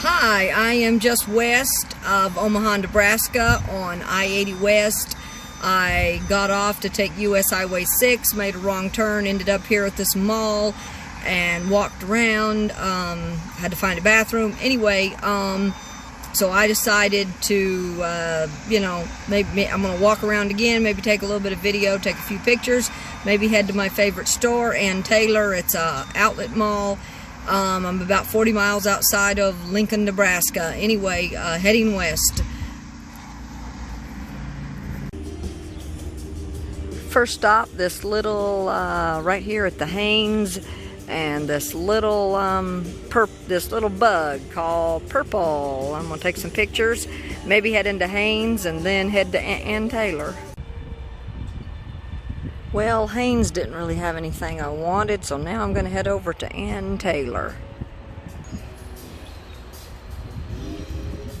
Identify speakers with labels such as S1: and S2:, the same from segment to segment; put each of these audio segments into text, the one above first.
S1: Hi, I am just west of Omaha, Nebraska on I-80 West. I got off to take US Highway 6, made a wrong turn, ended up here at this mall and walked around, had to find a bathroom. Anyway, so I decided to, maybe I'm going to walk around again, maybe take a little bit of video, take a few pictures, maybe head to my favorite store, Ann Taylor. It's a outlet mall. I'm about 40 miles outside of Lincoln, Nebraska. Anyway, heading west. First stop, this little, right here at the Haynes, and this little bug called Purple. I'm gonna take some pictures, maybe head into Haynes, and then head to Ann Taylor. Well, Haynes didn't really have anything I wanted, so now I'm going to head over to Ann Taylor.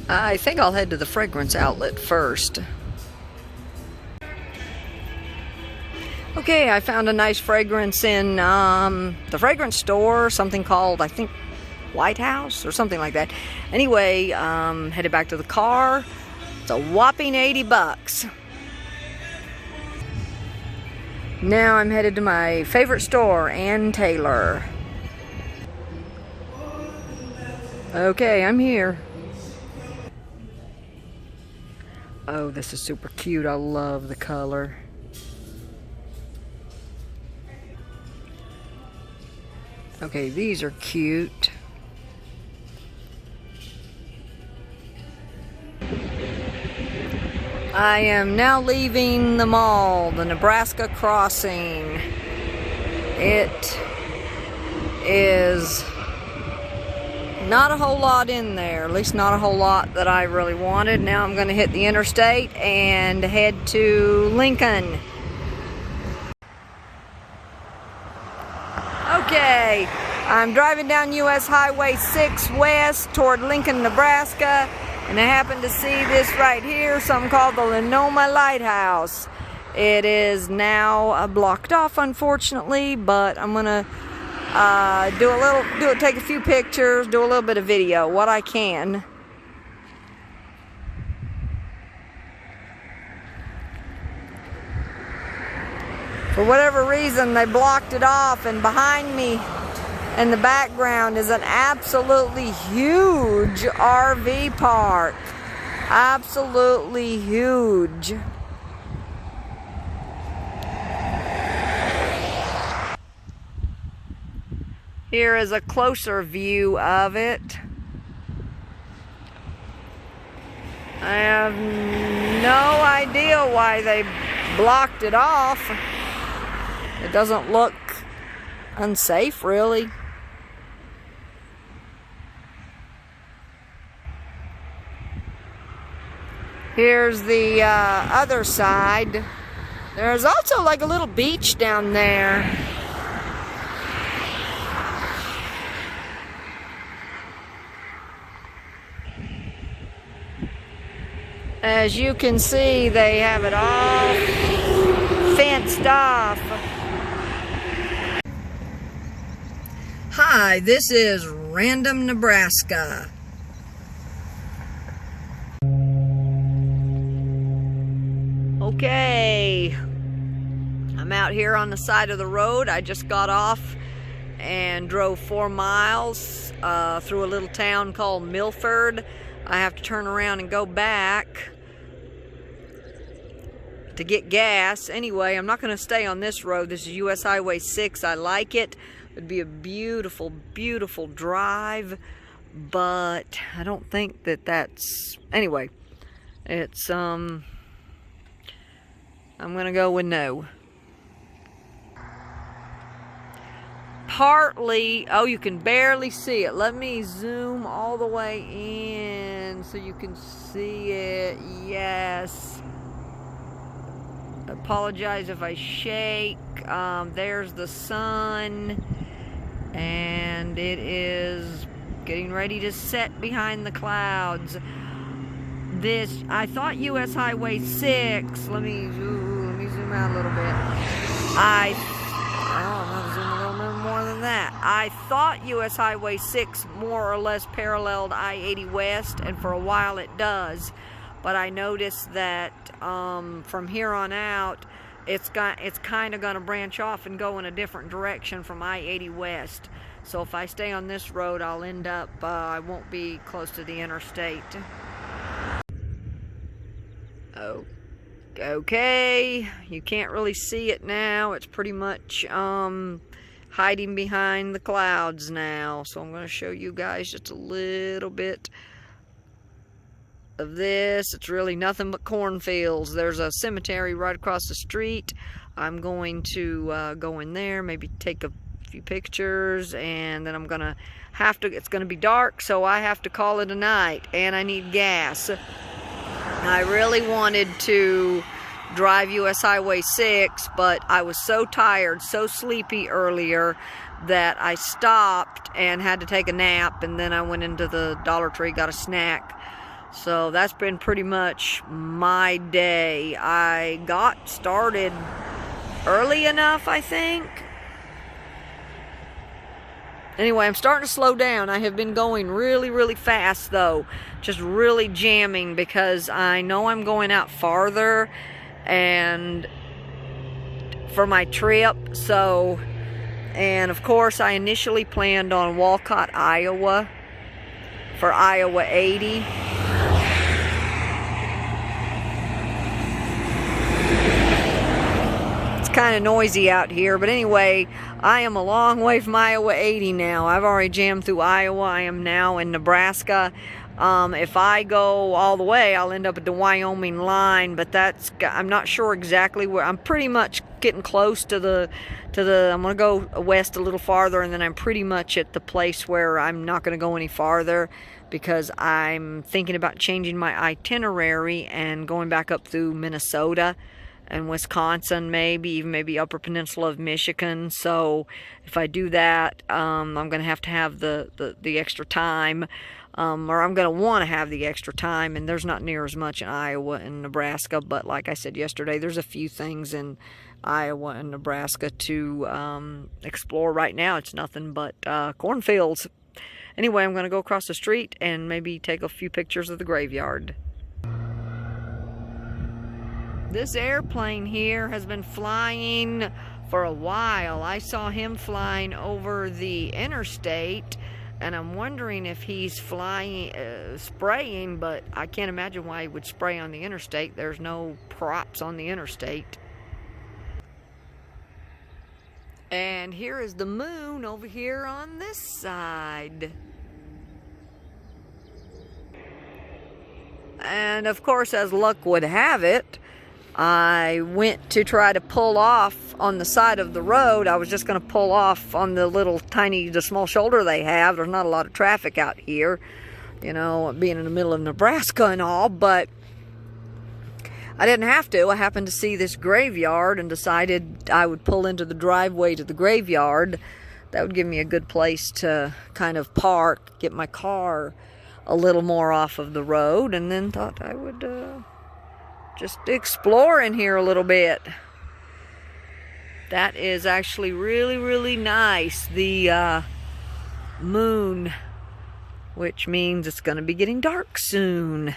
S1: I think I'll head to the fragrance outlet first. Okay, I found a nice fragrance in the fragrance store, something called, I think, Lighthouse or something like that. Anyway, headed back to the car. It's a whopping 80 bucks. Now I'm headed to my favorite store, Ann Taylor. Okay, I'm here. Oh, this is super cute. I love the color. Okay, these are cute. I am now leaving the mall, the Nebraska crossing. It is not a whole lot in there, at least not a whole lot that I really wanted. Now I'm going to hit the interstate and head to Lincoln. Okay, I'm driving down US Highway 6 west toward Lincoln, Nebraska. And I happen to see this right here, something called the Lighthouse. It is now blocked off, unfortunately, but I'm gonna take a few pictures, do a little bit of video, what I can. For whatever reason, they blocked it off, and behind me in the background is an absolutely huge RV park. Absolutely huge. Here is a closer view of it. I have no idea why they blocked it off. It doesn't look unsafe, really. Here's the other side. There's also like a little beach down there. As you can see, they have it all fenced off. Hi, this is Random Nebraska. Okay, I'm out here on the side of the road. I just got off and drove 4 miles through a little town called Milford. I have to turn around and go back to get gas. Anyway, I'm not going to stay on this road. This is US Highway 6. I like it. It'd be a beautiful, beautiful drive, but I don't think that that's... Anyway, it's, I'm going to go with no. Partly, oh, you can barely see it. Let me zoom all the way in so you can see it. Yes. Apologize if I shake. There's the sun, and it is getting ready to set behind the clouds. This, I thought US Highway 6, let me zoom out a little bit. I'm gonna zoom a little bit more than that. I thought US Highway 6 more or less paralleled I-80 West, and for a while it does. But I noticed that from here on out, it's kind of going to branch off and go in a different direction from I-80 West. So if I stay on this road, I'll end up, I won't be close to the interstate. Oh. Okay, you can't really see it now. It's pretty much hiding behind the clouds now. So I'm going to show you guys just a little bit of this. It's really nothing but cornfields. There's a cemetery right across the street. I'm going to go in there, maybe take a few pictures, and then I'm going to have to, it's going to be dark, so I have to call it a night, and I need gas. I really wanted to drive US Highway 6, but I was so tired, so sleepy earlier that I stopped and had to take a nap, and then I went into the Dollar Tree, got a snack. So that's been pretty much my day. I got started early enough, I think. Anyway, I'm starting to slow down. I have been going really, really fast, though. Just really jamming because I know I'm going out farther and for my trip. So, and of course, I initially planned on Walcott, Iowa for Iowa 80. Kind of noisy out here, but anyway, I am a long way from Iowa 80 now. I've already jammed through Iowa. I am now in Nebraska. If I go all the way, I'll end up at the Wyoming line, but I'm not sure exactly where. I'm pretty much getting close to the I'm gonna go west a little farther, and then I'm pretty much at the place where I'm not gonna go any farther because I'm thinking about changing my itinerary and going back up through Minnesota and Wisconsin, maybe Upper Peninsula of Michigan. So if I do that, I'm going to have the extra time, or I'm going to want to have the extra time, and there's not near as much in Iowa and Nebraska, but like I said yesterday, there's a few things in Iowa and Nebraska to explore. Right now it's nothing but cornfields. Anyway, I'm going to go across the street and maybe take a few pictures of the graveyard. This airplane here has been flying for a while. I saw him flying over the interstate, and I'm wondering if he's flying, spraying, but I can't imagine why he would spray on the interstate. There's no props on the interstate. And here is the moon over here on this side. And of course, as luck would have it, I went to try to pull off on the side of the road. I was just going to pull off on the small shoulder they have. There's not a lot of traffic out here, you know, being in the middle of Nebraska and all, but I didn't have to. I happened to see this graveyard and decided I would pull into the driveway to the graveyard. That would give me a good place to kind of park, get my car a little more off of the road, and then thought I would just explore in here a little bit. That is actually really, really nice. The moon, which means it's going to be getting dark soon.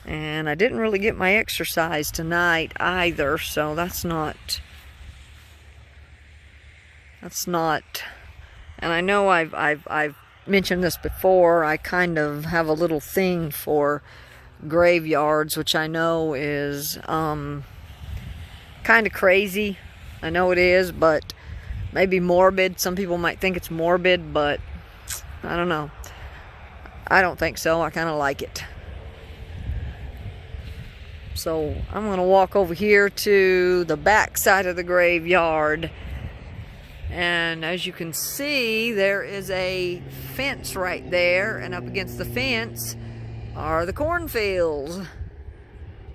S1: And I didn't really get my exercise tonight either, so that's not. And I know I've mentioned this before. I kind of have a little thing for graveyards, which I know is kind of crazy. I know it is, but maybe morbid. Some people might think it's morbid, but I don't know. I don't think so. I kind of like it. So I'm going to walk over here to the back side of the graveyard. And as you can see, there is a fence right there, and up against the fence are the cornfields.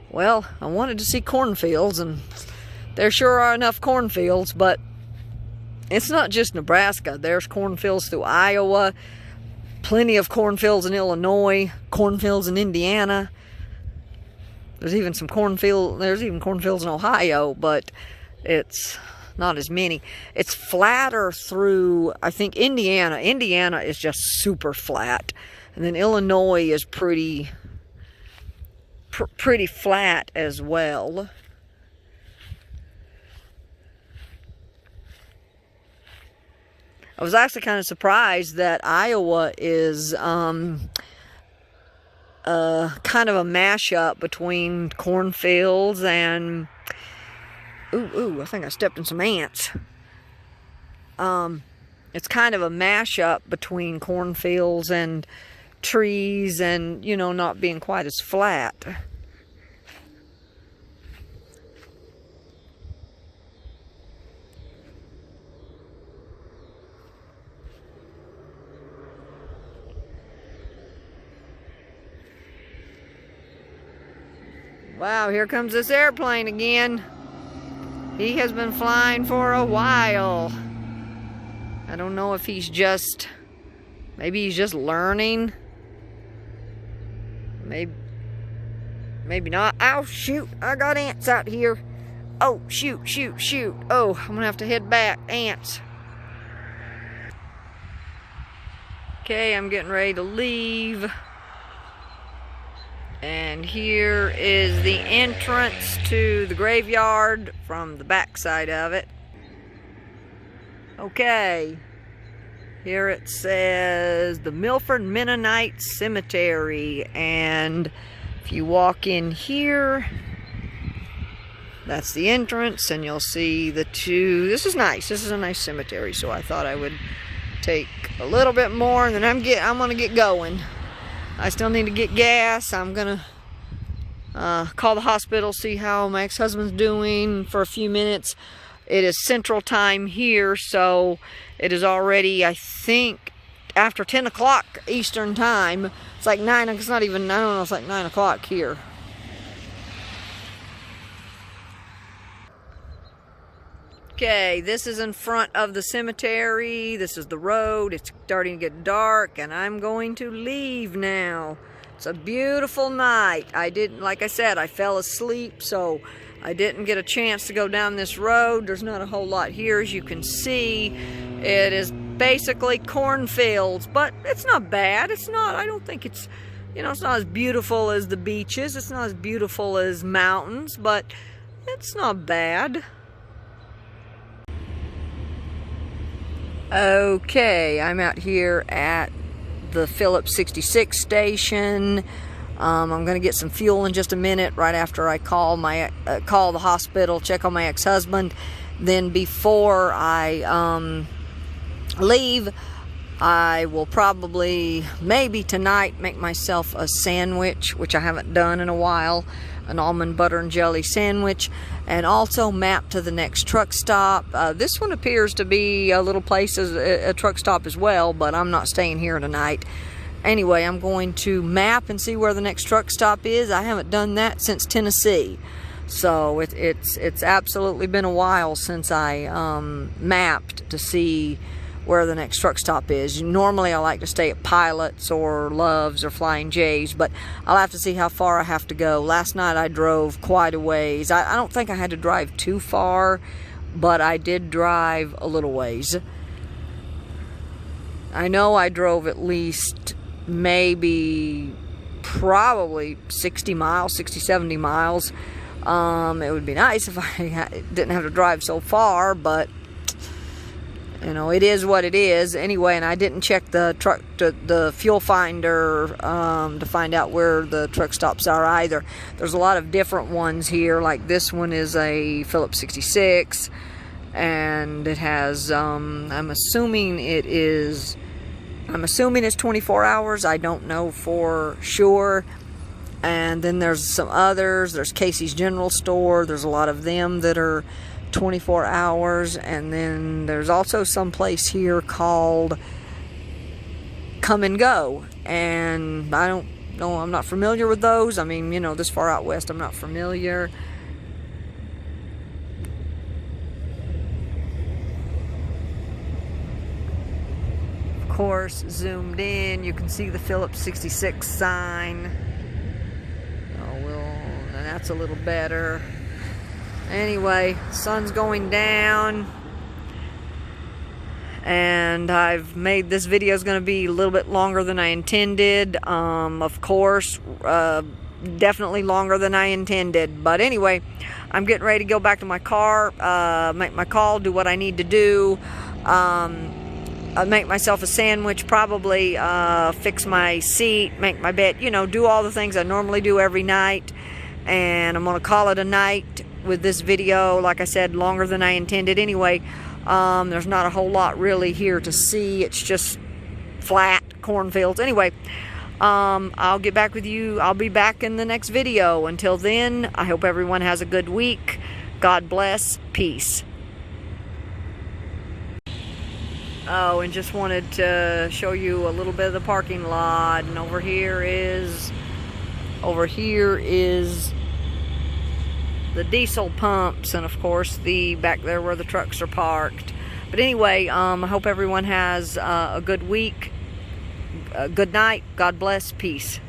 S1: Well, I wanted to see cornfields, and there sure are enough cornfields, but it's not just Nebraska. There's cornfields through Iowa, plenty of cornfields in Illinois, cornfields in Indiana. There's even cornfields in Ohio, but it's not as many. It's flatter through, I think, Indiana. Indiana is just super flat. And then Illinois is pretty flat as well. I was actually kind of surprised that Iowa is kind of a mashup between cornfields and... Ooh, I think I stepped in some ants. It's kind of a mashup between cornfields and trees and, you know, not being quite as flat. Wow, here comes this airplane again. He has been flying for a while. I don't know if he's just, maybe he's just learning. Maybe not. Ow, shoot, I got ants out here. Oh, shoot. Oh, I'm gonna have to head back. Ants. Okay, I'm getting ready to leave. And here is the entrance to the graveyard from the back side of it. Okay, here it says the Milford Mennonite Cemetery, and if you walk in here, that's the entrance, and you'll see the two. This is nice. This is a nice cemetery, so I thought I would take a little bit more, and then I'm gonna get going. I still need to get gas. I'm gonna call the hospital, see how my ex-husband's doing for a few minutes. It is Central Time here, so it is already, I think, after 10 o'clock Eastern Time. It's like 9, it's not even, I don't know, it's like 9 o'clock here. Okay, this is in front of the cemetery. This is the road. It's starting to get dark, and I'm going to leave now. It's a beautiful night. Like I said, I fell asleep, so I didn't get a chance to go down this road. There's not a whole lot here, as you can see. It is basically cornfields, but it's not bad. It's not, I don't think it's, you know, it's not as beautiful as the beaches. It's not as beautiful as mountains, but it's not bad. Okay, I'm out here at the Phillips 66 station. I'm going to get some fuel in just a minute, right after I call the hospital, check on my ex-husband. Then before I leave, I will probably, maybe tonight, make myself a sandwich, which I haven't done in a while. An almond butter and jelly sandwich, and also map to the next truck stop. This one appears to be a little place, as a truck stop as well, but I'm not staying here tonight. Anyway, I'm going to map and see where the next truck stop is. I haven't done that since Tennessee, so it's absolutely been a while since I mapped to see where the next truck stop is. Normally I like to stay at Pilots or Love's or Flying J's, but I'll have to see how far I have to go. Last night I drove quite a ways. I don't think I had to drive too far, but I did drive a little ways. I know I drove at least probably 60 miles, 60, 70 miles. It would be nice if I didn't have to drive so far, but you know, it is what it is. Anyway, and I didn't check the fuel finder to find out where the truck stops are either. There's a lot of different ones here. Like this one is a Phillips 66, and it has, I'm assuming it's 24 hours. I don't know for sure. And then there's some others. There's Casey's General Store. There's a lot of them that are 24 hours, and then there's also some place here called Come and Go, and I don't know, I'm not familiar with those. I mean, you know, this far out west I'm not familiar. Of course, zoomed in, you can see the Phillips 66 sign. Oh, and that's a little better. Anyway, sun's going down, and I've made this video is going to be a little bit longer than I intended. Of course, definitely longer than I intended. But anyway, I'm getting ready to go back to my car, make my call, do what I need to do. I'll make myself a sandwich, probably fix my seat, make my bed, you know, do all the things I normally do every night. And I'm going to call it a night with this video. Like I said, longer than I intended anyway. There's not a whole lot really here to see. It's just flat cornfields. Anyway, I'll get back with you. I'll be back in the next video. Until then, I hope everyone has a good week. God bless. Peace. Oh, and just wanted to show you a little bit of the parking lot. And over here is the diesel pumps, and of course the back there where the trucks are parked. But anyway, I hope everyone has a good week, a good night. God bless. Peace.